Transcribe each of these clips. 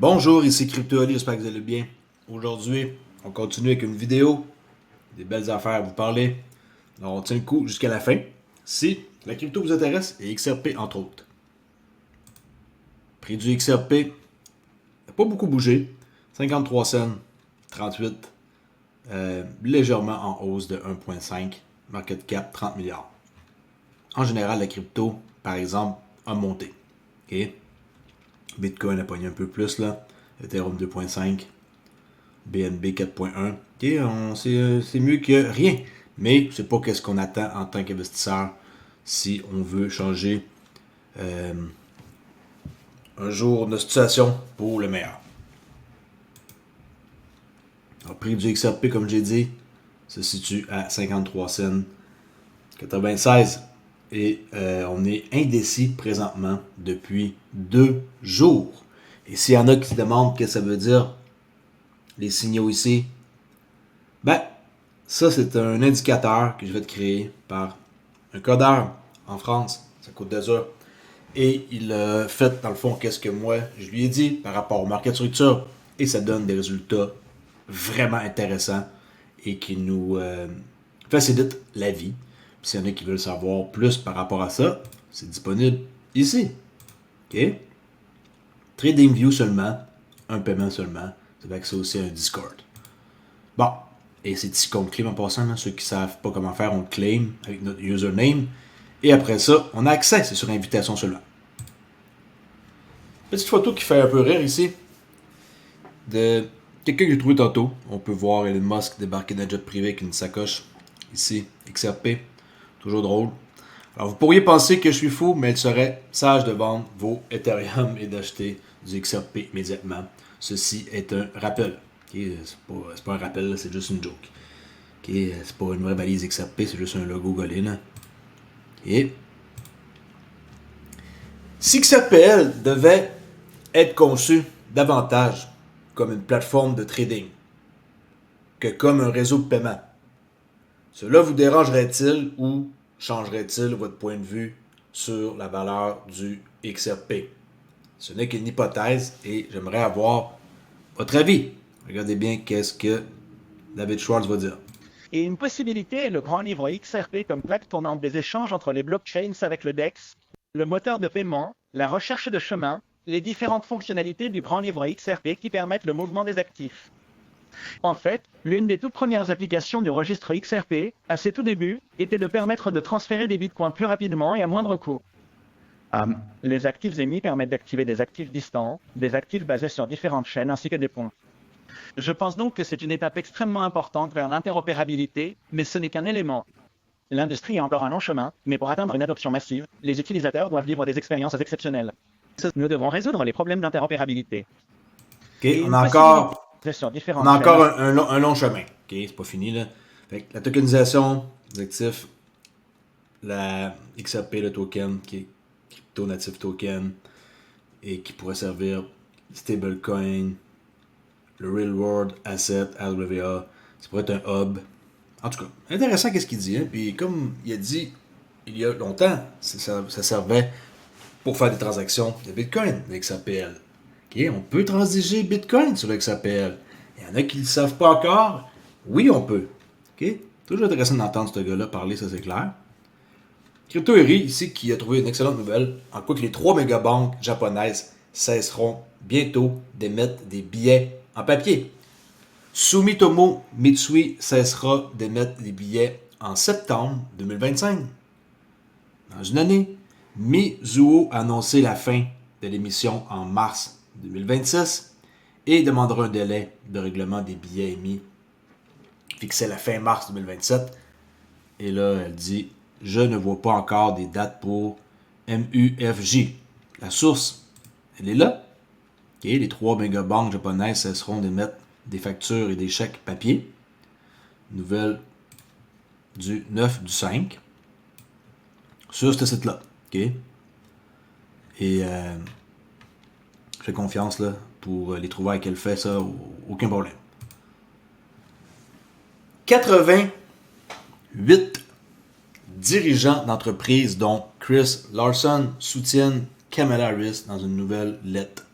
Bonjour, ici CryptoAli, j'espère que vous allez bien. Aujourd'hui, on continue avec une vidéo, des belles affaires à vous parler. Alors, on tient le coup jusqu'à la fin. Si la crypto vous intéresse, et XRP entre autres. Prix du XRP n'a pas beaucoup bougé. 53 cents, 38, légèrement en hausse de 1,5. Market cap 30 milliards. En général, la crypto, par exemple, a monté. Okay? Bitcoin a pogné un peu plus là. Ethereum 2,5. BNB 4.1. Ok, c'est mieux que rien. Mais c'est pas qu'est-ce qu'on attend en tant qu'investisseur si on veut changer un jour notre situation pour le meilleur. Le prix du XRP, comme j'ai dit, se situe à 53 cents, 96. Et on est indécis présentement depuis 2 jours. Et s'il y en a qui se demandent ce que ça veut dire, les signaux ici, ben, ça c'est un indicateur que je vais te créer par un codeur en France. Ça coûte 2 heures. Et il a fait, dans le fond, qu'est-ce que moi, je lui ai dit par rapport au market structure. Et ça donne des résultats vraiment intéressants et qui nous facilitent la vie. Puis s'il y en a qui veulent savoir plus par rapport à ça, c'est disponible ici. OK? TradingView seulement, un paiement seulement. Vous avez accès aussi à un Discord. Bon, et c'est ici qu'on le claim en passant. Ceux qui ne savent pas comment faire, on le claim avec notre username. Et après ça, on a accès, c'est sur invitation seulement. Petite photo qui fait un peu rire ici. De quelqu'un que j'ai trouvé tantôt. On peut voir Elon Musk débarquer d'un jet privé avec une sacoche. Ici, XRP. Toujours drôle. Alors vous pourriez penser que je suis fou, mais il serait sage de vendre vos Ethereum et d'acheter du XRP immédiatement. Ceci est un rappel. Okay? C'est pas un rappel, c'est juste une joke. Okay? C'est pas une vraie balise XRP, c'est juste un logo gaulé. Okay? Si XRPL devait être conçu davantage comme une plateforme de trading que comme un réseau de paiement, cela vous dérangerait-il ou changerait-il votre point de vue sur la valeur du XRP? Ce n'est qu'une hypothèse et j'aimerais avoir votre avis. Regardez bien qu'est-ce que David Schwartz va dire. Et une possibilité est le grand livre XRP comme plaque tournante des échanges entre les blockchains avec le DEX, le moteur de paiement, la recherche de chemin, les différentes fonctionnalités du grand livre XRP qui permettent le mouvement des actifs. En fait, l'une des toutes premières applications du registre XRP, à ses tout débuts, était de permettre de transférer des bitcoins plus rapidement et à moindre coût. Les actifs émis permettent d'activer des actifs distants, des actifs basés sur différentes chaînes ainsi que des ponts. Je pense donc que c'est une étape extrêmement importante vers l'interopérabilité, mais ce n'est qu'un élément. L'industrie a encore un long chemin, mais pour atteindre une adoption massive, les utilisateurs doivent vivre des expériences exceptionnelles. Nous devons résoudre les problèmes d'interopérabilité. OK, on a encore sur un long chemin. OK, c'est pas fini là. Fait que la tokenisation des actifs, la XRP, le token, qui est Crypto Native Token, et qui pourrait servir stablecoin, le Real World Asset, LWA, ça pourrait être un hub. En tout cas, intéressant qu'est-ce qu'il dit. Hein? Puis comme il a dit il y a longtemps, ça servait pour faire des transactions de Bitcoin, le XRPL. Okay? On peut transiger Bitcoin sur le XRPL. Il y en a qui ne le savent pas encore. Oui, on peut. Okay? Toujours intéressant d'entendre ce gars-là parler, ça c'est clair. CryptoEri, ici, qui a trouvé une excellente nouvelle, en quoi que les 3 mégabanques japonaises cesseront bientôt d'émettre des billets en papier. Sumitomo Mitsui cessera d'émettre des billets en septembre 2025. Dans une année, Mizuho a annoncé la fin de l'émission en mars 2026 et demandera un délai de règlement des billets émis fixé la fin mars 2027. Et là, elle dit « Je ne vois pas encore des dates pour MUFJ. » La source, elle est là. Okay, les 3 mégabanques japonaises cesseront d'émettre des factures et des chèques papier. Nouvelle du 9/5 sur ce site-là. Okay? Et je fais confiance là, pour les trouvailles qu'elle fait, ça, aucun problème. 88 dirigeants d'entreprises, dont Chris Larson, soutiennent Kamala Harris dans une nouvelle lettre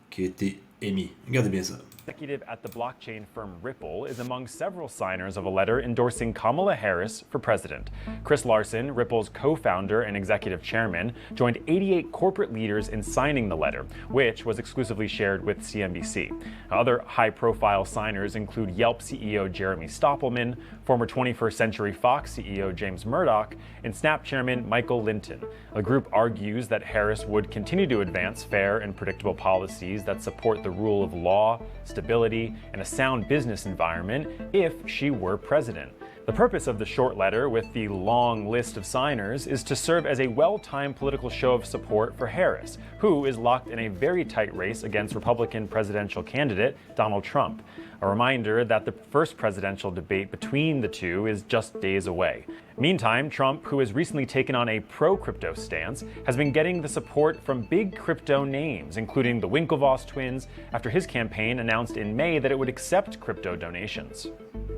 qui a été Amy. Regardez bien ça. Executive at the blockchain firm Ripple is among several signers of a letter endorsing Kamala Harris for president. Chris Larson, Ripple's co-founder and executive chairman, joined 88 corporate leaders in signing the letter, which was exclusively shared with CNBC. Other high-profile signers include Yelp CEO Jeremy Stoppelman, former 21st Century Fox CEO James Murdoch, and Snap chairman Michael Linton. The group argues that Harris would continue to advance fair and predictable policies that support the rule of law, stability, and a sound business environment if she were president. The purpose of the short letter with the long list of signers is to serve as a well-timed political show of support for Harris, who is locked in a very tight race against Republican presidential candidate Donald Trump. A reminder that the first presidential debate between the two is just days away. Meantime, Trump, who has recently taken on a pro-crypto stance, has been getting the support from big crypto names, including the Winklevoss twins, after his campaign announced in May that it would accept crypto donations.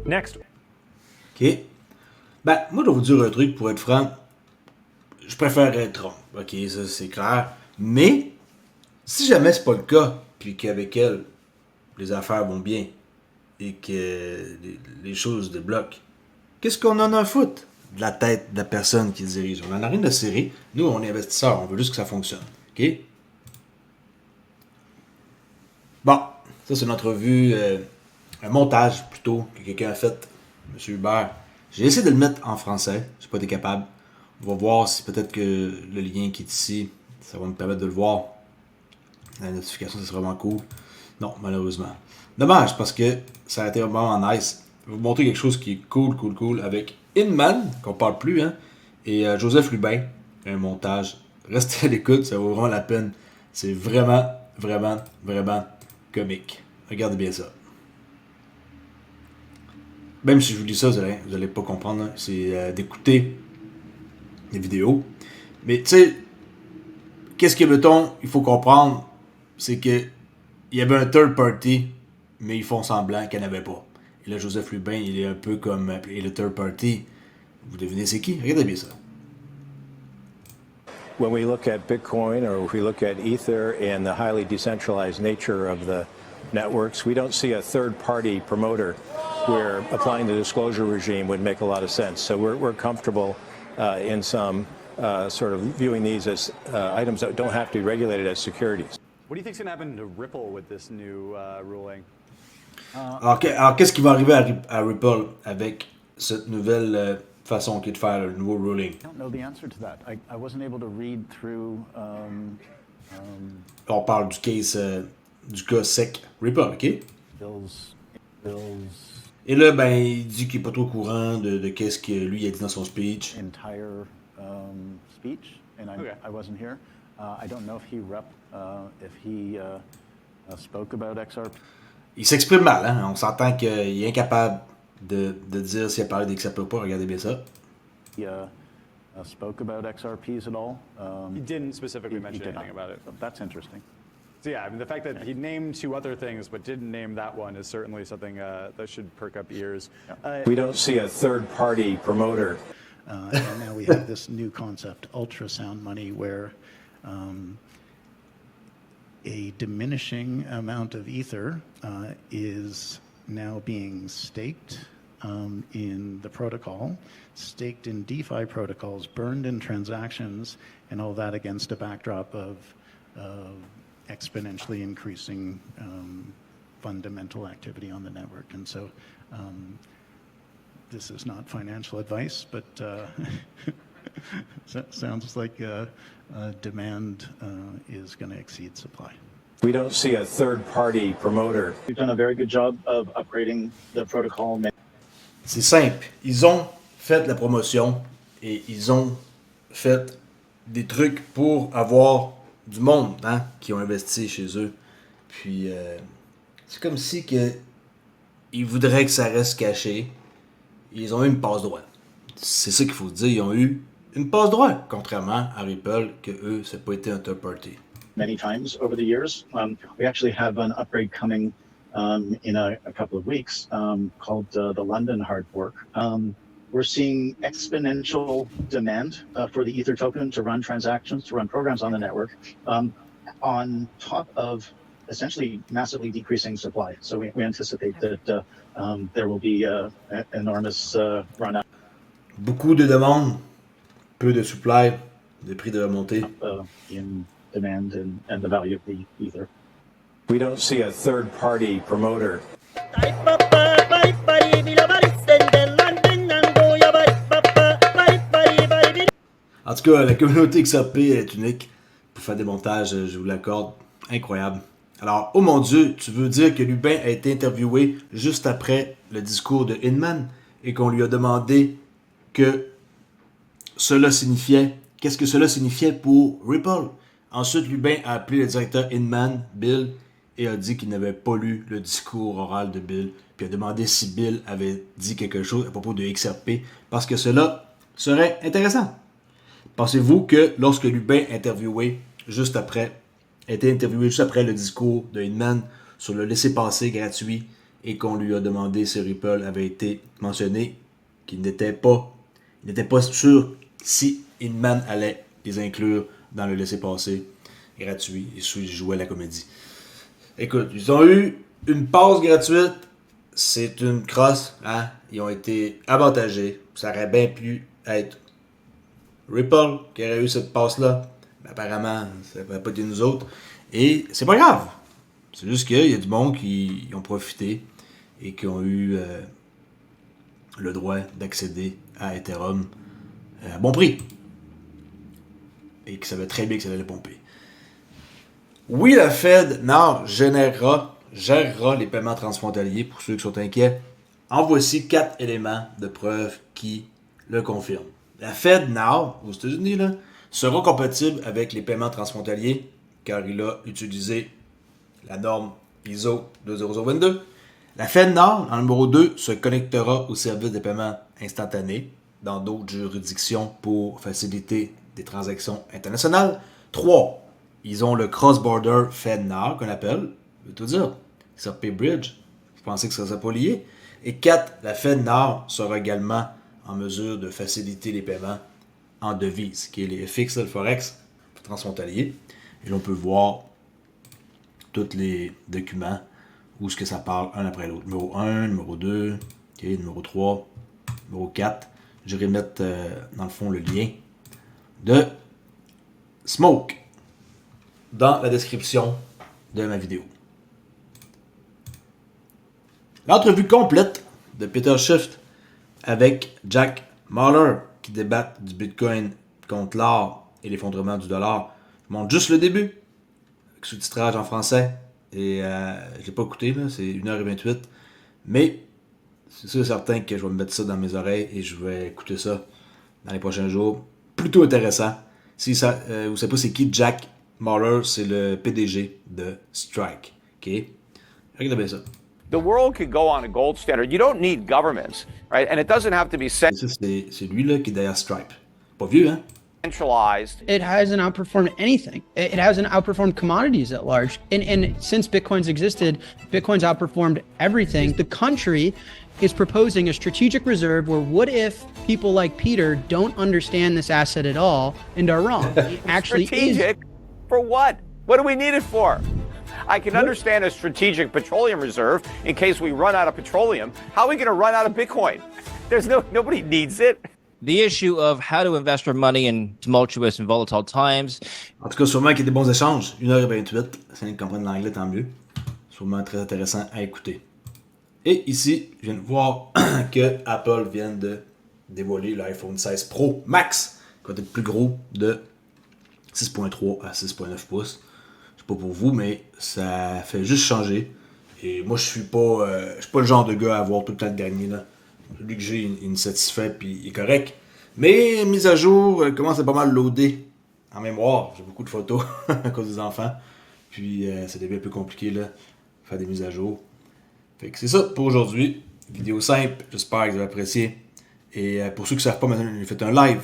Next. OK. Ben, moi, je vais vous dire un truc, pour être franc. Je préférerais Trump. OK, ça, c'est clair. Mais, si jamais c'est pas le cas, puis qu'avec elle, les affaires vont bien, et que les choses débloquent, qu'est-ce qu'on en a à foutre de la tête de la personne qui dirige? On en a rien de serré. Nous, on est investisseurs. On veut juste que ça fonctionne. OK? Bon, ça, c'est une entrevue, un montage, plutôt, que quelqu'un a fait. Monsieur Hubert. J'ai essayé de le mettre en français. J'ai pas été capable. On va voir si peut-être que le lien qui est ici, ça va me permettre de le voir. La notification, ça serait vraiment cool. Non, malheureusement. Dommage, parce que ça a été vraiment nice. Je vais vous montrer quelque chose qui est cool avec Inman, qu'on parle plus, hein, et Joseph Lubin. Un montage. Restez à l'écoute, ça vaut vraiment la peine. C'est vraiment comique. Regardez bien ça. Même si je vous dis ça, vous allez pas comprendre. Hein. C'est d'écouter les vidéos. Mais tu sais, qu'est-ce que, mettons, il faut comprendre, c'est que il y avait un third party, mais ils font semblant qu'il n'y en avait pas. Et là, Joseph Lubin, il est un peu comme le third party. Vous devinez c'est qui? Regardez bien ça. When we look at Bitcoin or if we look at Ether and the highly decentralized nature of the networks, we don't see a third-party promoter where applying the disclosure regime would make a lot of sense. So we're comfortable in some sort of viewing these as items that don't have to be regulated as securities. What do you think is going to happen to Ripple with this new ruling? Alors, qu'est-ce qui va arriver à Ripple avec cette nouvelle façon qui est de faire le nouveau ruling? I don't know the answer to that. I wasn't able to read through. On parle du case, du cas SEC Ripple, OK? Bill's. Et là, ben, il dit qu'il n'est pas trop au courant de qu'est-ce que lui a dit dans son speech. Entire speech, and I wasn't here. I don't know if he spoke about XRP. Il s'exprime mal, hein? On s'entend qu'il est incapable de dire s'il a parlé d'XRP ou pas. Regardez bien ça. He spoke about XRPs at all. He didn't specifically mention anything about it. That's interesting. So yeah, I mean, the fact that he named two other things but didn't name that one is certainly something that should perk up ears. We don't see a third-party promoter. And now we have this new concept, ultrasound money, where a diminishing amount of Ether is now being staked in the protocol, staked in DeFi protocols, burned in transactions, and all that against a backdrop of exponentially increasing fundamental activity on the network. And so this is not financial advice, but sounds like demand is going to exceed supply. We don't see a third-party promoter. We've done a very good job of upgrading the protocol. C'est simple. Ils ont fait la promotion et ils ont fait des trucs pour avoir du monde, hein, qui ont investi chez eux. Puis, c'est comme si ils voudraient que ça reste caché. Ils ont eu une passe droite. C'est ça qu'il faut dire. Ils ont eu une passe droite, contrairement à Ripple, que eux, ça n'a pas été un third party. Many times over the years. We actually have an upgrade coming in a couple of weeks called the London hard fork. We're seeing exponential demand for the Ether token to run transactions, to run programs on the network, on top of essentially massively decreasing supply. So we anticipate that there will be an enormous run up Beaucoup de demandes, peu de supply, les prix devraient monter. in demand and the value of the ether. We don't see a third party promoter. En tout cas, la communauté XRP est unique. Pour faire des montages, je vous l'accorde, incroyable. Alors, oh mon Dieu, tu veux dire que Lubin a été interviewé juste après le discours de Hinman et qu'on lui a demandé que cela signifiait, qu'est-ce que cela signifiait pour Ripple? Ensuite, Lubin a appelé le directeur Hinman, Bill, et a dit qu'il n'avait pas lu le discours oral de Bill, puis a demandé si Bill avait dit quelque chose à propos de XRP, parce que cela serait intéressant. Pensez-vous que lorsque Lubin a été interviewé juste après le discours de Hinman sur le laissez-passer gratuit et qu'on lui a demandé si Ripple avait été mentionné, qu'il n'était pas sûr si Hinman allait les inclure dans le laissez-passer gratuit et s'il jouait la comédie. Écoute, ils ont eu une passe gratuite, c'est une crosse, hein? Ils ont été avantagés. Ça aurait bien pu être Ripple qui aurait eu cette passe-là. Mais apparemment, ça n'aurait pas été nous autres. Et c'est pas grave. C'est juste qu'il y a du monde qui ont profité et qui ont eu le droit d'accéder à Ethereum à bon prix. Et qui savaient très bien que ça allait pomper. Oui, la Fed gérera les paiements transfrontaliers pour ceux qui sont inquiets. En voici 4 éléments de preuve qui le confirment. La Fed aux États-Unis, là, sera compatible avec les paiements transfrontaliers car il a utilisé la norme ISO 20022. La Fed en numéro 2, se connectera au service de paiement instantané dans d'autres juridictions pour faciliter des transactions internationales. 3. Ils ont le cross-border FedNow qu'on appelle, je veux tout dire, XRP Bridge. Je pensais que ça ne serait pas lié. Et 4. La FedNow sera également en mesure de faciliter les paiements en devises, qui est les FX, le Forex transfrontalier. Et l'on peut voir tous les documents où ce que ça parle un après l'autre. Numéro 1, numéro 2, okay, numéro 3, numéro 4. Je vais mettre dans le fond le lien de Smoke dans la description de ma vidéo. L'entrevue complète de Peter Schiff avec Jack Mallers qui débattent du Bitcoin contre l'or et l'effondrement du dollar. Je montre juste le début, avec sous-titrage en français. Et je l'ai pas écouté, là, c'est 1h28. Mais c'est sûr et certain que je vais me mettre ça dans mes oreilles et je vais écouter ça dans les prochains jours. Plutôt intéressant. Si ça, vous ne savez pas c'est qui Jack Mallers, c'est le PDG de Strike. OK? Regardez bien ça. The world could go on a gold standard. You don't need governments, right? And it doesn't have to be Ça, c'est lui là qui est derrière Stripe. Pas vieux, hein? centralized. It hasn't outperformed anything. It hasn't outperformed commodities at large. And since Bitcoin's existed, Bitcoin's outperformed everything. The country is proposing a strategic reserve where what if people like Peter don't understand this asset at all and are wrong? Actually, Strategic? For what? What do we need it for? I can understand a strategic petroleum reserve in case we run out of petroleum. How are we going to run out of Bitcoin? Nobody needs it. The issue of how to invest our money in tumultuous and volatile times. En tout cas, sûrement qu'il y a des bons échanges. 1h28. Si vous comprenez l'anglais, tant mieux. Sûrement très intéressant à écouter. Et ici, je viens de voir que Apple vient de dévoiler l'iPhone 16 Pro Max, qui va être plus gros de 6.3 à 6.9 pouces. Je sais pas pour vous, mais ça fait juste changer. Et moi, je suis pas le genre de gars à avoir tout le temps le dernier, là. Celui que j'ai, il me satisfait puis il est correct. Mais mise à jour, commence à pas mal loader en mémoire. J'ai beaucoup de photos à cause des enfants. Puis ça devient un peu compliqué là, faire des mises à jour. Fait que c'est ça pour aujourd'hui. Vidéo simple, j'espère que vous avez apprécié. Et pour ceux qui ne savent pas, maintenant, j'ai fait un live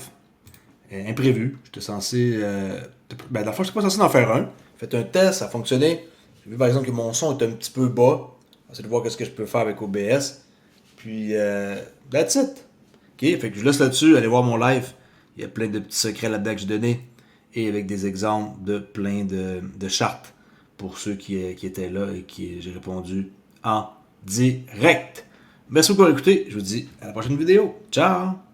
imprévu. J'étais censé. La fois, je n'étais pas censé en faire un. J'ai fait un test, ça a fonctionné. J'ai vu par exemple que mon son est un petit peu bas. J'essaie de voir ce que je peux faire avec OBS. Puis, that's it. OK, fait que je laisse là-dessus, allez voir mon live. Il y a plein de petits secrets là-dedans que j'ai donnés. Et avec des exemples de plein de chartes pour ceux qui étaient là et qui j'ai répondu en direct. Merci beaucoup pour écouter. Je vous dis à la prochaine vidéo. Ciao!